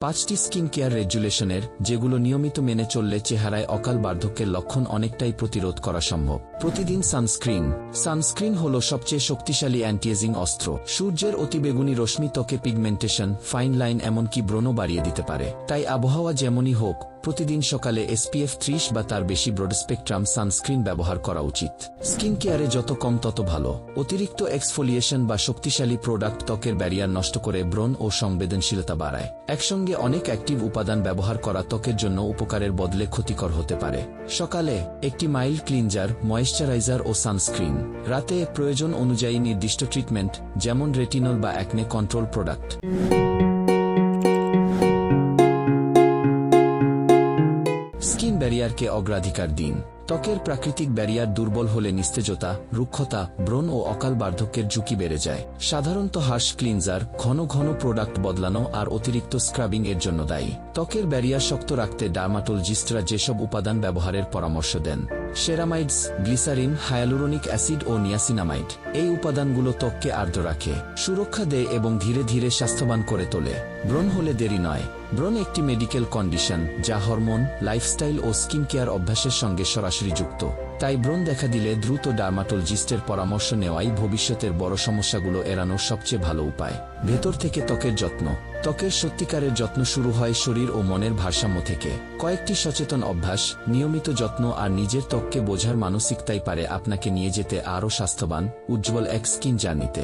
5টি skin care রেগুলেশনের যেগুলো নিয়মিত মেনে চললে চেহারায় অকাল বার্ধক্যের লক্ষণ অনেকটাই প্রতিরোধ করা সম্ভব। প্রতিদিন সানস্ক্রিন হল সবচেয়ে শক্তিশালী অ্যান্টিএজিং অস্ত্র। সূর্যের অতিবেগুনি রশ্মি ত্বকে পিগমেন্টেশন, ফাইন লাইন এমনকি ব্রণ বাড়িয়ে দিতে পারে। তাই আবহাওয়া যেমনই হোক, প্রতিদিন সকালে SPF 30 বা তার বেশি ব্রড স্পেকট্রাম সানস্ক্রিন ব্যবহার করা উচিত। স্কিন কেয়ারে যত কম তত ভালো। অতিরিক্ত এক্সফোলিয়েশন বা শক্তিশালী প্রোডাক্ট ত্বকের ব্যারিয়ার নষ্ট করে ব্রণ ও সংবেদনশীলতা বাড়ায়। একসঙ্গে অনেক অ্যাক্টিভ উপাদান ব্যবহার করা ত্বকের জন্য উপকারের বদলে ক্ষতিকর হতে পারে। সকালে একটি মাইল্ড ক্লিনজার, ময়েশ্চারাইজার ও সানস্ক্রিন। রাতে প্রয়োজন অনুযায়ী নির্দিষ্ট ট্রিটমেন্ট, যেমন রেটিনল বা অ্যাকনে কন্ট্রোল প্রোডাক্ট। স্কিন ব্যারিয়ারকে অগ্রাধিকার দিন। ত্বকের প্রাকৃতিক ব্যারিয়ার দুর্বল হলে নিস্তেজতা, রুক্ষতা, ব্রণ ও অকাল বার্ধক্যের ঝুঁকি বেড়ে যায়। সাধারণত হার্শ ক্লিনজার, ঘন ঘন প্রোডাক্ট বদলানো আর অতিরিক্ত স্ক্রাবিং এর জন্য দায়ী। ত্বকের ব্যারিয়ার শক্ত রাখতে ডার্মাটোলজিস্টরা যেসব উপাদান ব্যবহারের পরামর্শ দেন: সেরামাইডস, গ্লিসারিন, হায়ালুরোনিক অ্যাসিড ও নিয়াসিনামাইড। এই উপাদানগুলো ত্বককে আর্দ্র রাখে, সুরক্ষা দেয় এবং ধীরে ধীরে স্বাস্থ্যবান করে তোলে। ব্রণ হলে দেরি নয়। ব্রণ একটি মেডিকেল কন্ডিশন যা হরমোন, লাইফস্টাইল ও স্কিন কেয়ার অভ্যাসের সঙ্গে সরাসরি যুক্ত। তাই ব্রণ দেখা দিলে দ্রুত ডার্মাটোলজিস্টের পরামর্শ নেওয়াই ভবিষ্যতের বড় সমস্যাগুলো এড়ানোর সবচেয়ে ভালো উপায়। ভেতর থেকে ত্বকের যত্ন। ত্বকের সত্যিকারের যত্ন শুরু হয় শরীর ও মনের ভারসাম্য থেকে। কয়েকটি সচেতন অভ্যাস, নিয়মিত যত্ন আর নিজের ত্বককে বোঝার মানসিকতাই পারে আপনাকে নিয়ে যেতে আরও স্বাস্থ্যবান, উজ্জ্বল এক স্কিন জার্নিতে।